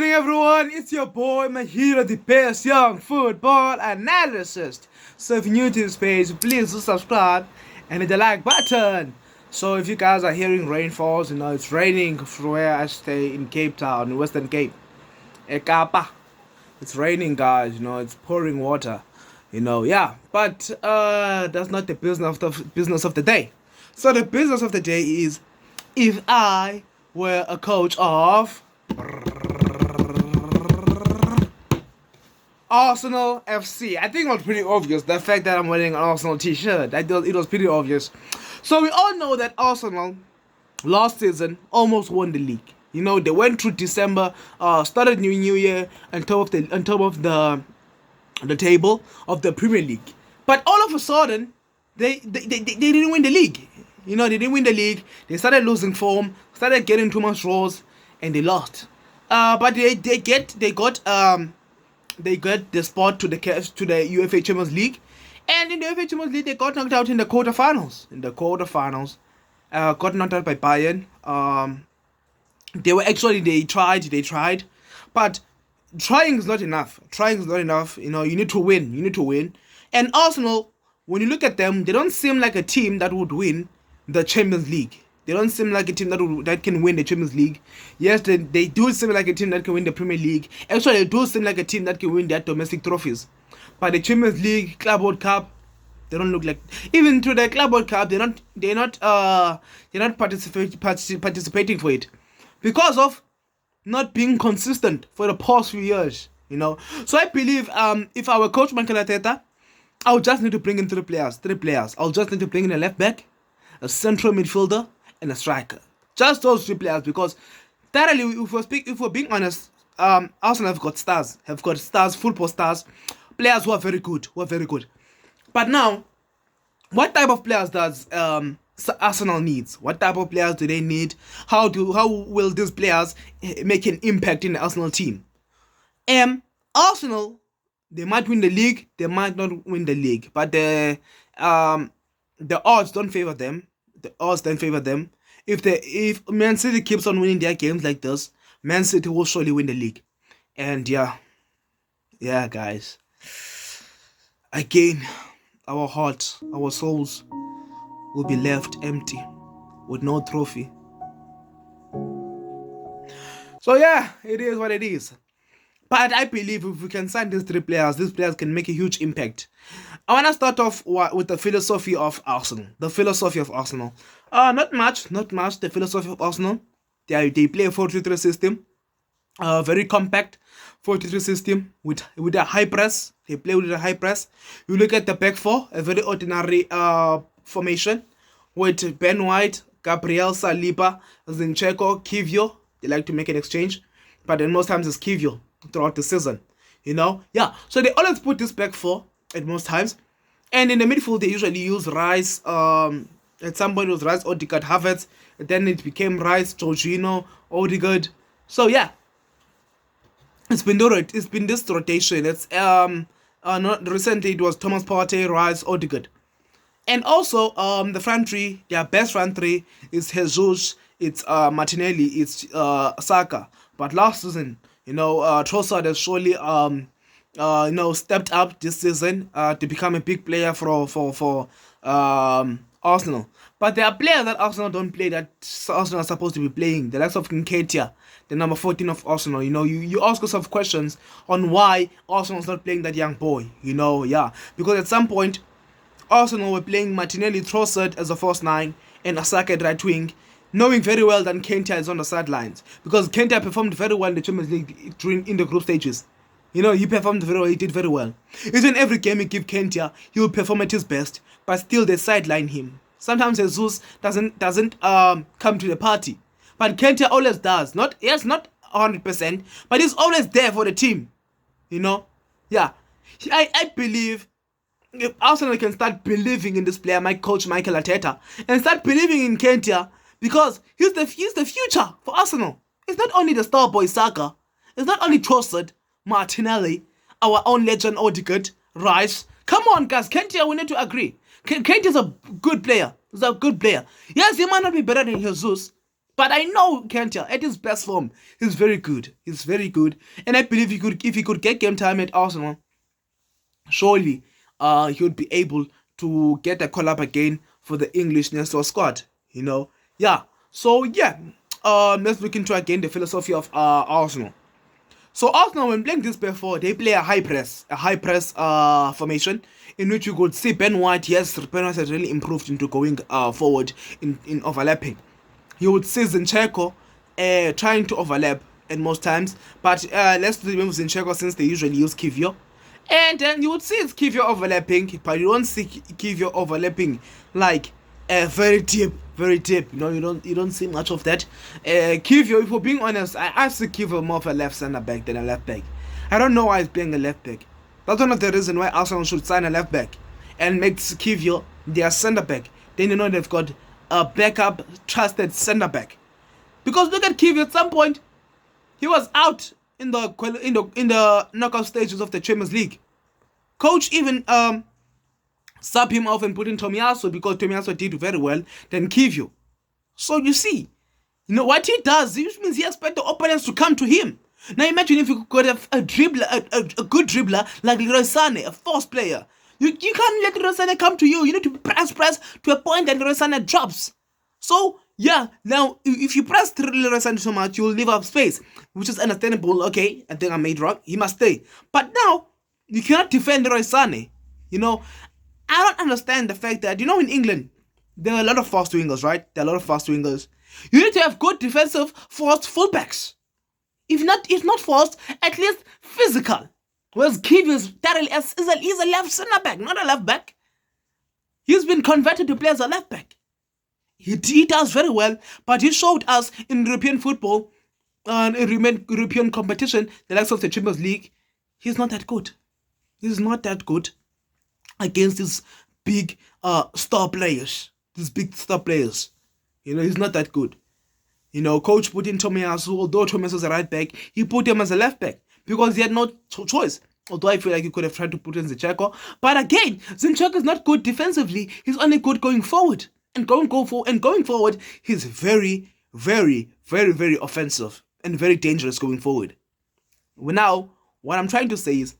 evening, everyone. It's your boy Mahira, the best young football analyst. So if you're new to this page, please do subscribe and hit the like button. So if you guys are hearing rainfalls, it's raining from where I stay in Cape Town, in Western Cape. Ekapa. It's raining, guys. It's pouring water. But that's not the business of the day. So the business of the day is, if I were a coach of Arsenal FC. I think it was pretty obvious, the fact that I'm wearing an Arsenal t-shirt. It was pretty obvious. So we all know that Arsenal last season almost won the league. They went through December, started new year on top of the table of the Premier League. But all of a sudden, they didn't win the league. They didn't win the league. They started losing form, started getting too much draws, and they lost. But they got the spot to the UEFA Champions League, and in the UEFA Champions League they got knocked out in the quarterfinals. Got knocked out by Bayern. They tried, but trying is not enough. You need to win. And Arsenal, when you look at them, they don't seem like a team that would win the Champions League. They don't seem like a team that can win the Champions League. Yes, they do seem like a team that can win the Premier League. Actually, they do seem like a team that can win their domestic trophies. But the Champions League, Club World Cup, they don't look like. Even to the Club World Cup, they're not participating for it because of not being consistent for the past few years. So I believe if I were coach Mikel Arteta, I would just need to bring in three players. I'll just need to bring in a left back, a central midfielder, and a striker. Just those three players, because thoroughly, if we're being honest, Arsenal have got stars, football stars, players who are very good. But now, what type of players does Arsenal needs? What type of players do they need? How will these players make an impact in the Arsenal team? Arsenal, they might win the league, they might not win the league, but the odds don't favor them. If Man City keeps on winning their games like this, Man City will surely win the league. And yeah, guys, again, our hearts, our souls will be left empty with no trophy. So yeah, it is what it is. But I believe if we can sign these players can make a huge impact. I want to start off with the philosophy of Arsenal. Not much. The philosophy of Arsenal. They play a 4-3-3 system. Very compact 4-3-3 system with a high press. They play with a high press. You look at the back four, a very ordinary formation with Ben White, Gabriel Saliba, Zinchenko, Kivio. They like to make an exchange, but then most times it's Kivio throughout the season. So they always put this back four at most times, and in the midfield they usually use Rice. At some point it was Rice, Odegaard, Havertz, and then it became Rice, Jorginho, Odegaard. So yeah, it's been this rotation. It's not recently it was Thomas Partey, Rice, Odegaard, and also the front three. Their best front three is Jesus, it's Martinelli, it's Saka. But last season, Trossard has surely stepped up this season to become a big player for Arsenal. But there are players that Arsenal don't play that Arsenal are supposed to be playing. The likes of Nketiah, the number 14 of Arsenal. You ask yourself questions on why Arsenal's not playing that young boy. Because at some point Arsenal were playing Martinelli, Trossard as a first nine and Asaka at right wing, knowing very well that Nketiah is on the sidelines, because Nketiah performed very well in the Champions League in the group stages. He performed very well. He did very well. Even every game you give Nketiah, he will perform at his best, but still they sideline him. Sometimes Jesus doesn't come to the party, but Nketiah always does. Not 100%, but he's always there for the team. I believe if Arsenal can start believing in this player, my coach Mikel Arteta, and start believing in Nketiah, because he's the future for Arsenal. It's not only the star boy Saka, it's not only Trossard, Martinelli, our own legend Odegaard, Rice. Come on, guys, Nketiah, we need to agree. Nketiah is a good player. Yes, he might not be better than Jesus, But I know Kenta at his best form, he's very good. He's very good, and I believe if he could get game time at Arsenal, surely he would be able to get a call up again for the English national squad. Yeah. So yeah, let's look into again the philosophy of Arsenal. So Arsenal, when playing this before, they play a high press formation in which you could see Ben White. Yes, Ben White has really improved into going forward in overlapping. You would see Zinchenko trying to overlap at most times, but let's remove Zinchenko since they usually use Kivio. And then you would see it's Kivio overlapping, but you don't see Kivio overlapping like very deep. You don't see much of that. Kivio, if we're being honest, I see Kivio more of a left center back than a left back. I don't know why he's playing a left back. That's one of the reasons why Arsenal should sign a left back and make Kivio their center back. Then they've got a backup trusted center back. Because look at Kivio, at some point he was out in the knockout stages of the Champions League. Coach even sub him off and put in Tomiyasu because Tomiyasu did very well than Kivio. So you see, what he does, it means he expects the opponents to come to him. Now imagine if you could have a dribbler, a good dribbler like Leroy Sané, a force player. You can't let Leroy Sané come to you. You need to press to a point that Leroy Sané drops. So yeah, now if you press Leroy Sané so much, you'll leave up space, which is understandable. Okay, I think I made wrong. He must stay. But now you cannot defend Leroy Sané. I don't understand the fact that, in England, there are a lot of fast wingers, right? There are a lot of fast wingers. You need to have good defensive fast fullbacks. If not fast, at least physical. Whereas Kivio is a left centre back, not a left back. He's been converted to play as a left back. He does very well, but he showed us in European football, in European competition, the likes of the Champions League, he's not that good. He's not that good against these big star players. He's not that good. Coach put in Tomiyasu, although Tomiyasu is a right back, he put him as a left back because he had no choice. Although I feel like he could have tried to put in Zinchenko. But again, Zinchenko is not good defensively. He's only good going forward. And going forward, he's very, very, very, very offensive and very dangerous going forward. Now, what I'm trying to say is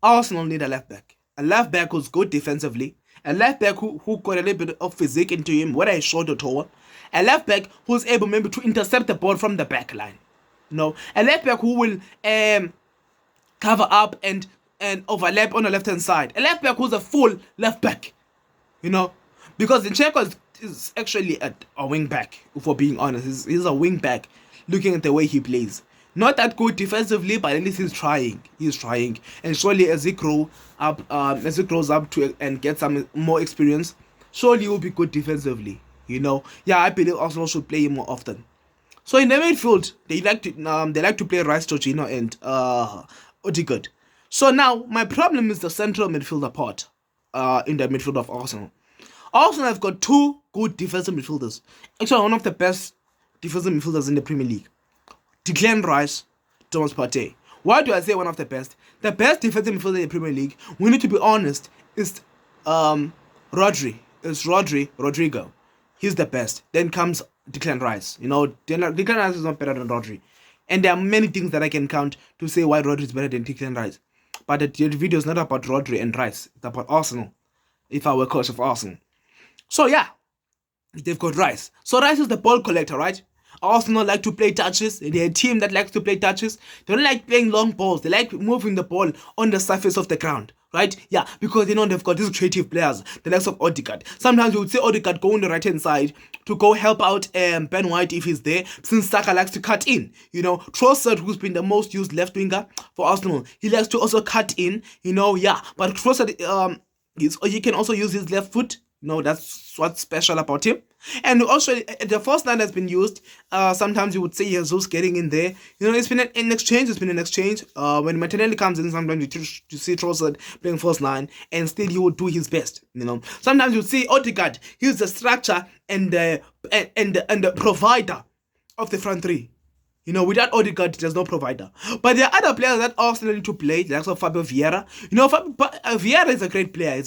Arsenal need a left back. A left back who's good defensively. A left back who got a little bit of physique into him, whether he's short or tall. A left back who's able maybe to intercept the ball from the back line. A left back who will cover up and overlap on the left hand side. A left back who's a full left back. Because Zinchenko is actually a wing back, if we're being honest. He's a wing back, looking at the way he plays. Not that good defensively, but at least he's trying. And surely as he grows up to and get some more experience, surely he will be good defensively. I believe Arsenal should play him more often. So in the midfield, they like to play Rice, Jorginho, and Odegaard. So now my problem is the central midfielder part in the midfield of Arsenal. Arsenal have got two good defensive midfielders. Actually, one of the best defensive midfielders in the Premier League. Declan Rice, Thomas Partey. Why do I say one of the best? The best defensive midfielder in the Premier League, we need to be honest, is Rodrigo. He's the best. Then comes Declan Rice. Declan Rice is not better than Rodri. And there are many things that I can count to say why Rodri is better than Declan Rice. But the video is not about Rodri and Rice. It's about Arsenal. If I were coach of Arsenal. So yeah, they've got Rice. So Rice is the ball collector, right? Arsenal like to play touches. They're a team that likes to play touches. They don't like playing long balls. They like moving the ball on the surface of the ground, right? Yeah, because they've got these creative players, the likes of Odegaard. Sometimes you would see Odegaard go on the right-hand side to go help out Ben White if he's there, since Saka likes to cut in. Trossard, who's been the most used left winger for Arsenal, he likes to also cut in, But Trossard, he can also use his left foot. That's what's special about him. And also, the first line has been used. Sometimes you would say Jesus getting in there. It's been an exchange. When Martinelli comes in, sometimes you see Trossard playing first line, and still he would do his best. Sometimes you see Odegaard. He's the structure and the provider of the front three. Without Odegaard, there's no provider. But there are other players that Arsenal need to play, like Fabio Vieira. Vieira is a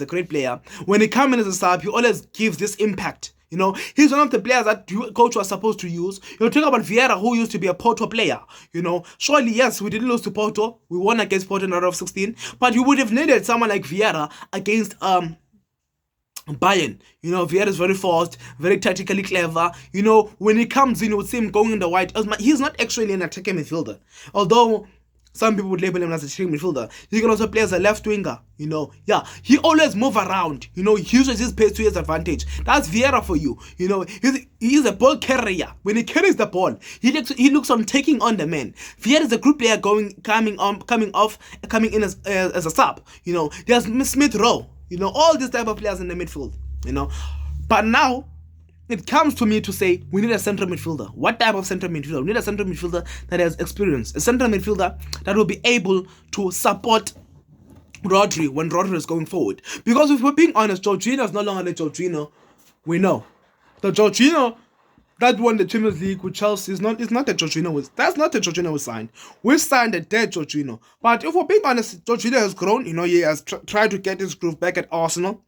great player. When he comes in as a sub, he always gives this impact. You know, he's one of the players that coach was supposed to use. You're talking about Vieira, who used to be a Porto player. You know, surely, yes, we didn't lose to Porto. We won against Porto in the round of 16. But you would have needed someone like Vieira against Bayern. You know, Vieira is very fast, very tactically clever. You know, when he comes in, you would see him going in the wide. He's not actually an attacking midfielder. Although some people would label him as a attacking midfielder. He can also play as a left winger. You know, yeah, he always move around. You know, he uses his pace to his advantage. That's Vieira for you. You know, he's a ball carrier. When he carries the ball, he looks on taking on the man. Vieira is a good player coming in as a sub. You know, there's Smith Rowe. You know, all these type of players in the midfield, you know. But now, it comes to me to say, we need a central midfielder. What type of central midfielder? We need a central midfielder that has experience. A central midfielder that will be able to support Rodri when Rodri is going forward. Because if we're being honest, Jorginho is no longer the Jorginho we know. The Jorginho that won the Champions League with Chelsea is not the Jorginho. That's not the Jorginho we signed. We signed a dead Jorginho. But if we're being honest, Jorginho has grown. You know, he has tried to get his groove back at Arsenal.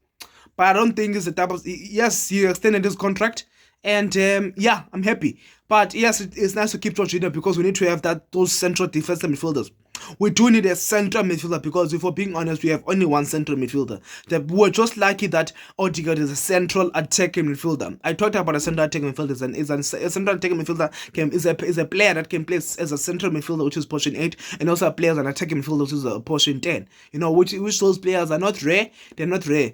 But I don't think it's the type of... Yes, he extended his contract. And yeah, I'm happy. But yes, it's nice to keep Jorginho because we need to have those central defensive midfielders. We do need a central midfielder because if we're being honest, we have only one central midfielder. We're just lucky that Odegaard is a central attacking midfielder. I talked about a central attacking midfielder. A central attacking midfielder is a player that can play as a central midfielder, which is position 8, and also a player as an attacking midfielder, which is a position 10. You know, which those players are not rare. They're not rare.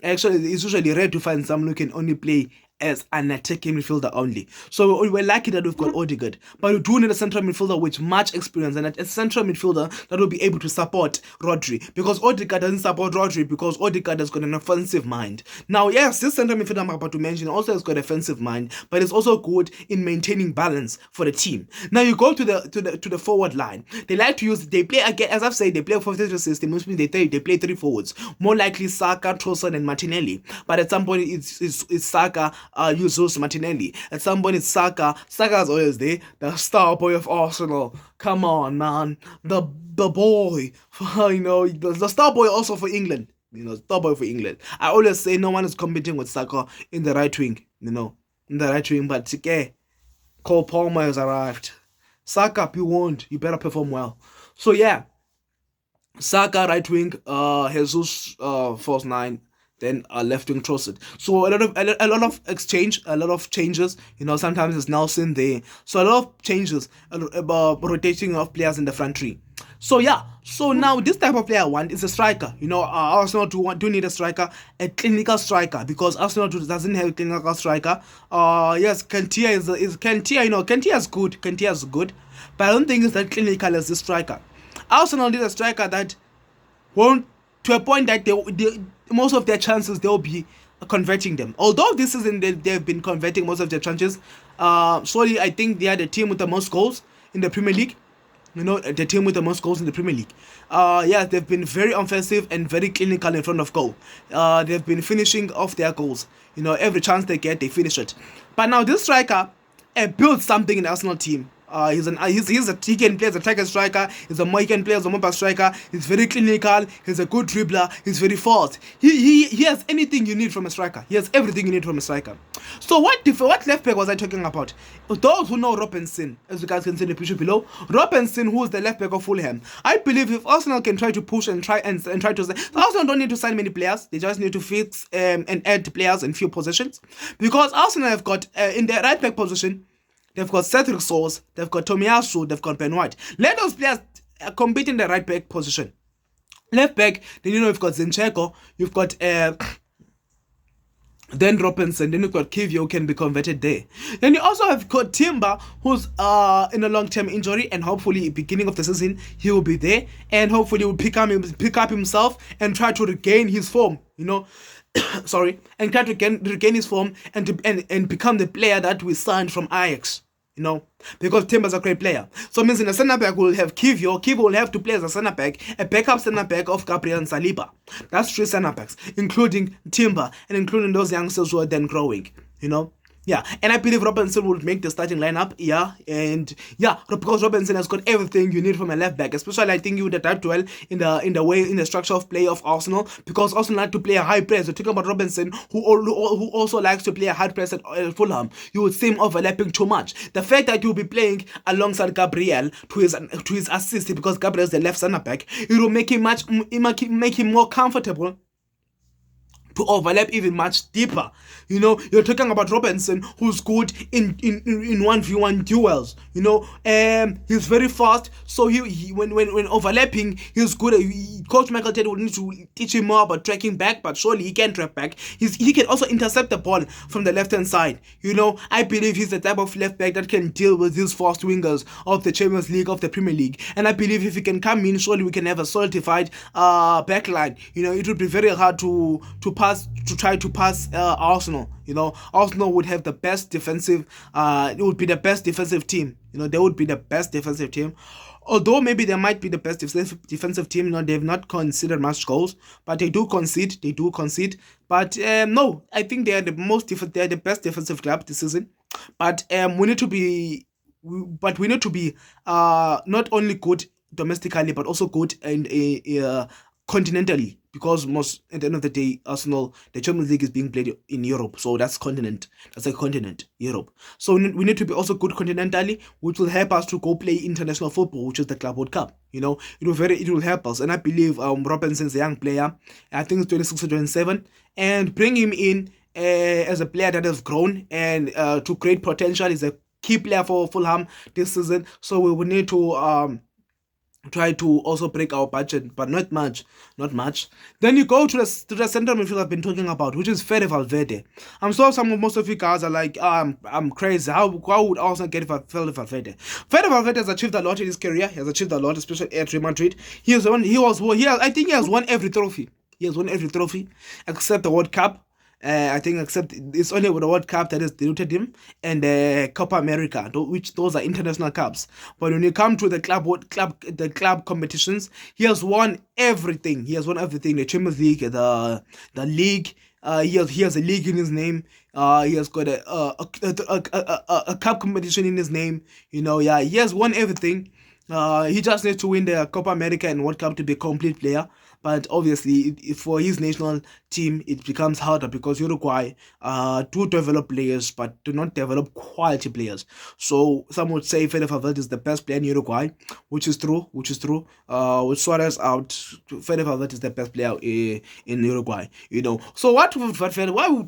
Actually, it's usually rare to find someone who can only play as an attacking midfielder only. So we're lucky that we've got Odegaard. But we do need a central midfielder with much experience and a central midfielder that will be able to support Rodri. Because Odegaard doesn't support Rodri because Odegaard has got an offensive mind. Now, yes, this central midfielder I'm about to mention also has got offensive mind, but it's also good in maintaining balance for the team. Now you go to the forward line. They play again, as I've said, they play a 4-3-3 system, which means they play 3 forwards. More likely Saka, Trossard, and Martinelli. But at some point it's Saka, Jesus Martinelli. At some point it's Saka. Saka's always there. The star boy of Arsenal. Come on, man. The boy. You know, the star boy also for England. You know, star boy for England. I always say no one is competing with Saka in the right wing. You know, in the right wing. But okay, Cole Palmer has arrived. Saka, you won't. You better perform well. So yeah, Saka right wing. Jesus false 9. Then left wing Trossard. So a lot of exchange, a lot of changes. You know, sometimes it's Nelson there. So a lot of changes about rotating of players in the front three. So yeah, so now this type of player I want is a striker. You know, Arsenal do need a striker, a clinical striker, because Arsenal doesn't have a clinical striker. Yes, Kantia is Kantia. You know, Kantia is good. Kantia is good, but I don't think it's that clinical as this striker. Arsenal need a striker that won't, to a point that most of their chances they'll be converting them. Although this season they've been converting most of their chances. Sorry, I think they are the team with the most goals in the Premier League. You know, the team with the most goals in the Premier League. Yeah, they've been very offensive and very clinical in front of goal. They've been finishing off their goals. You know, every chance they get, they finish it. But now this striker built something in the Arsenal team. He can play as a tiger striker. He can play as a mobile striker. He's very clinical. He's a good dribbler. He's very fast. He has anything you need from a striker. He has everything you need from a striker. So what left back was I talking about? Those who know Robinson, as you guys can see in the picture below, Robinson, who is the left back of Fulham. I believe if Arsenal can try to push and try to sign, Arsenal don't need to sign many players. They just need to fix and add players in few positions, because Arsenal have got in their right back position. They've got Cedric Soares, they've got Tomiyasu, they've got Ben White. Let those players compete in the right back position. Left back, then you know you've got Zinchenko, you've got then Robinson, then you've got Kivio who can be converted there. Then you also have got Timber, who's in a long-term injury, and hopefully beginning of the season he will be there, and hopefully will pick up himself and try to regain his form. You know. Sorry, and try to regain his form and become the player that we signed from Ajax. You know, because Timber's a great player. So it means in a centre back we'll have Kivio. Kivio will have to play as a centre back, a backup centre back of Gabriel and Saliba. That's 3 centre backs, including Timber and including those youngsters who are then growing. You know, Yeah, and I believe Robinson would make the starting lineup. Yeah, and yeah, because Robinson has got everything you need from a left back. Especially, I think he would adapt well in the structure of play of Arsenal, because Arsenal like to play a high press. We're talking about Robinson, who also likes to play a high press at Fulham. You would see him overlapping too much. The fact that you'll be playing alongside Gabriel to his assist, because Gabriel is the left centre back, it will make him more comfortable to overlap even much deeper. You know, you're talking about Robinson, who's good in 1v1 duels. You know, he's very fast. So he when overlapping, he's good. Coach Michael Ted would need to teach him more about tracking back, but surely he can track back. He can also intercept the ball from the left hand side. You know, I believe he's the type of left back that can deal with these fast wingers of the Champions League, of the Premier League. And I believe if he can come in, surely we can have a solidified backline. You know, it would be very hard to try to pass Arsenal. You know, Arsenal would have the best defensive. It would be the best defensive team. You know, they would be the best defensive team. Although maybe they might be the best defensive team. You know, they've not considered much goals, but they do concede. But no, I think they are they're the best defensive club this season. But we need to be not only good domestically, but also good and continentally, because most at the end of the day, Arsenal, the Champions League is being played in Europe, so that's a continent, Europe. So we need to be also good continentally, which will help us to go play international football, which is the Club World Cup. You know, it will help us, and I believe Robinson's a young player. I think it's 26 or 27, and bring him in as a player that has grown and to great potential. Is a key player for Fulham this season, so we will need to try to also break our budget, but not much. Then you go to the central midfield I've been talking about, which is Fede Valverde. I'm sure most of you guys are like, I'm crazy. How would Arsenal get Fede Valverde? Fede Valverde has achieved a lot in his career. He has achieved a lot, especially at Real Madrid. I think he has won every trophy. He has won every trophy except the World Cup. I think except it's only with the World Cup that has diluted him, and Copa America, which those are international cups. But when you come to the club competitions, he has won everything. The Champions League, the league. He has a league in his name. He has got a cup competition in his name. You know, yeah, he has won everything. He just needs to win the Copa America and World Cup to be a complete player. But obviously, for his national team, it becomes harder because Uruguay do develop players, but do not develop quality players. So some would say Fede Valverde is the best player in Uruguay, which is true. With Suarez out, Fede Valverde is the best player in Uruguay. You know. So why would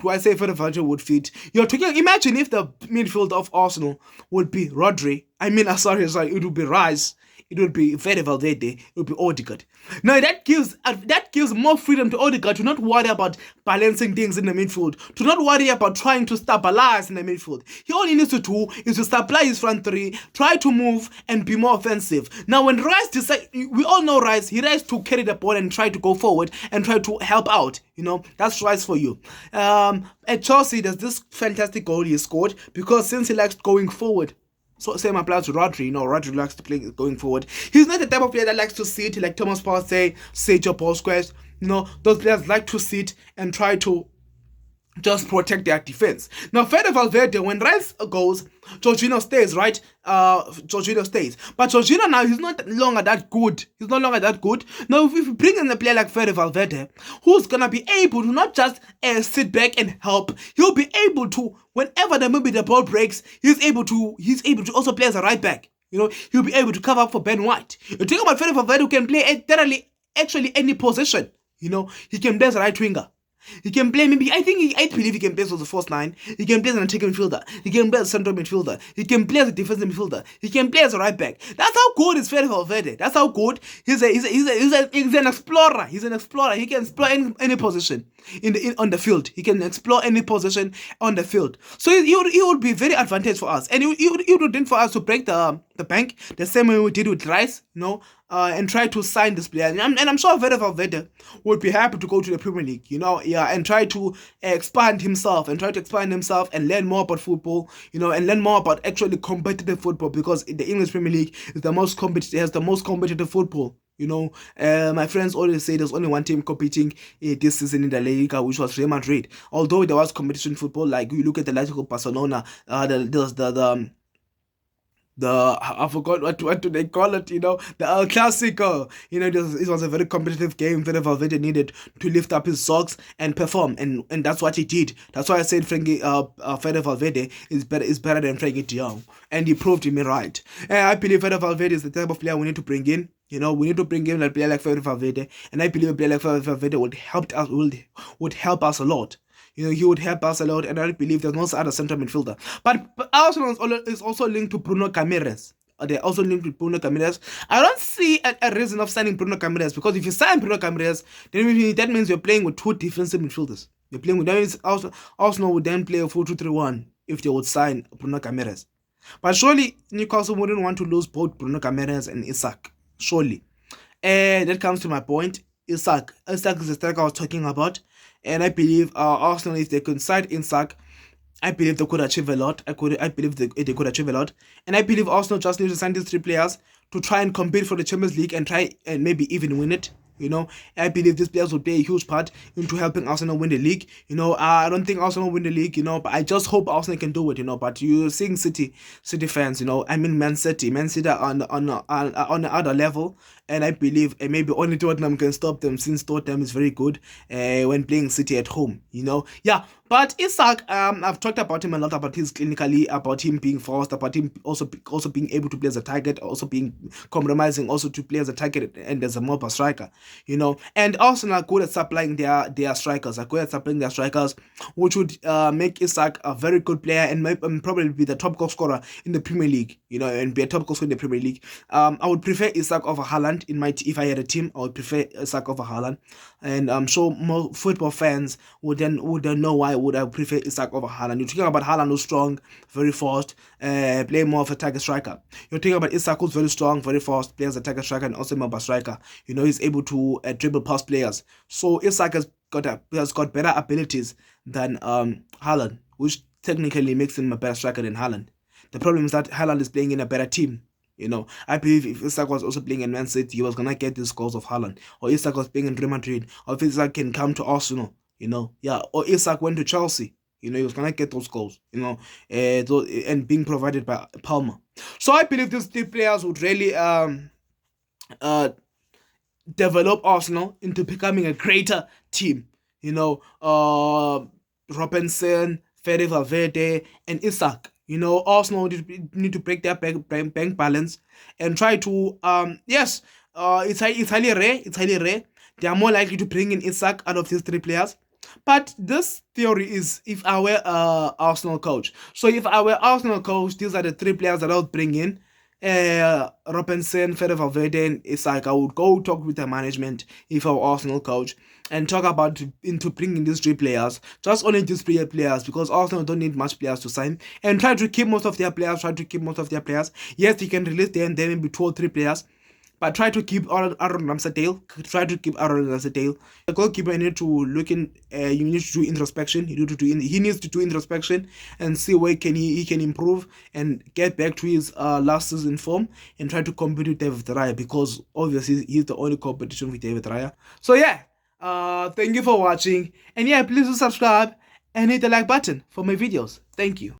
I say Fede Valverde would fit? You're talking. Imagine if the midfield of Arsenal would be Rodri. It would be Rice. It would be Fede Valverde. It would be Odegaard. Now that gives more freedom to Odegaard to not worry about balancing things in the midfield, to not worry about trying to stabilize in the midfield. He only needs to do is to stabilize his front three, try to move and be more offensive. Now when Rice decides, we all know Rice, he likes to carry the ball and try to go forward and try to help out. You know, that's Rice for you. At Chelsea, there's this fantastic goal he scored because since he likes going forward. So same applies to Rodri. You know, Rodri likes to play going forward. He's not the type of player that likes to sit like Thomas Partey, Sergio Busquets. You know, those players like to sit and try to just protect their defense. Now, Fede Valverde, when Rice goes, Jorginho stays, right? Jorginho stays. But Jorginho now, he's not longer that good. Now, if you bring in a player like Fede Valverde, who's going to be able to not just sit back and help, he'll be able to, whenever the ball breaks, he's able to also play as a right back. You know, he'll be able to cover up for Ben White. You're talking about Fede Valverde, who can play actually any position. You know, he can play as a right winger. He can play I believe he can play as a false nine. He can play as an attacking midfielder. He can play as a central midfielder. He can play as a defensive midfielder. He can play as a right back. That's how good is Fede Valverde. That's how good. He's an explorer. He's an explorer. He can explore any position on the field. He can explore any position on the field. So he would be very advantageous for us. And he would do for us to break the bank the same way we did with Rice, you know, and try to sign this player. And I'm sure Fede Valverde would be happy to go to the Premier League, you know, yeah, and try to expand himself and learn more about football, you know, and learn more about actually competitive football, because the English Premier League is has the most competitive football. My friends always say there's only one team competing this season in the La Liga, which was Real Madrid. Although there was competition in football, like you look at the likes of Barcelona, I forgot what do they call it, the El Clasico. It was a very competitive game. Fede Valverde needed to lift up his socks and perform, and that's what he did. That's why I said Fede Valverde is better than Frankie de Jong, and he proved me right. And I believe Fede Valverde is the type of player we need to bring in. We need to bring in a player like Fede Valverde, and I believe a player like Fede Valverde would help us a lot. He would help us a lot, and I believe there's no other central midfielder. But Arsenal is also linked to Bruno Camires. They're also linked to Bruno Camires. I don't see a reason of signing Bruno Camires, because if you sign Bruno Camires, then that means you're playing with two defensive midfielders. You're playing with that means Arsenal would then play a 4-2-3-1 if they would sign Bruno Camires. But surely Newcastle wouldn't want to lose both Bruno Camires and Isak. Surely. And that comes to my point. Isak is the striker I was talking about. And I believe Arsenal, if they could sign Isak, I believe they could achieve a lot. I believe they could achieve a lot. And I believe Arsenal just need to sign these three players to try and compete for the Champions League and try and maybe even win it. I believe these players will play a huge part into helping Arsenal win the league. I don't think Arsenal will win the league, but I just hope Arsenal can do it, But you're seeing City fans, I mean Man City are on the other level, and I believe maybe only Tottenham can stop them, since Tottenham is very good when playing City at home, Yeah, but Isak, I've talked about him a lot, about his clinically, about him being fast, about him also being able to play as a target, also being compromising also to play as a target and as a mobile striker. And Arsenal are good at supplying their strikers, which would make Isak a very good player and probably be the top goal scorer in the Premier League, and be a top goal scorer in the Premier League. I would prefer Isak over Haaland if I had a team. I would prefer Isak over Haaland, and I'm sure more football fans would then know why would I prefer Isak over Haaland. You're talking about Haaland who's strong, very fast, play more of a target striker. You're talking about Isak who's very strong, very fast, plays a target striker and also a mobile striker. He's able to dribble past players. So Isak has got better abilities than Haaland, which technically makes him a better striker than Haaland. The problem is that Haaland is playing in a better team. I believe if Isak was also playing in Man City, he was gonna get these goals of Haaland. Or Isak was playing in Real Madrid, or if Isak can come to Arsenal, or Isak went to Chelsea, he was gonna get those goals, and being provided by Palmer. So I believe these three players would really develop Arsenal into becoming a greater team. Robinson, Fede Valverde, and Isak. Arsenal need to break their bank balance and try to it's highly rare. They are more likely to bring in Isak out of these three players. But this theory is if I were Arsenal coach. So if I were Arsenal coach, these are the three players that I would bring in. Robinson, Fede Valverde, and Isak. I would go talk with the management if I were Arsenal coach and talk about into bringing these three players, just only these three players, because Arsenal don't need much players to sign, and try to keep most of their players. Yes, you can release them, maybe 2 or 3 players, but try to keep Aaron Ramsdale. The goalkeeper need to look in. You need to do introspection. He needs to do introspection and see where he can improve and get back to his last season form and try to compete with David Raya, because obviously he's the only competition with David Raya. So yeah, thank you for watching, and yeah, please do subscribe and hit the like button for my videos. Thank you.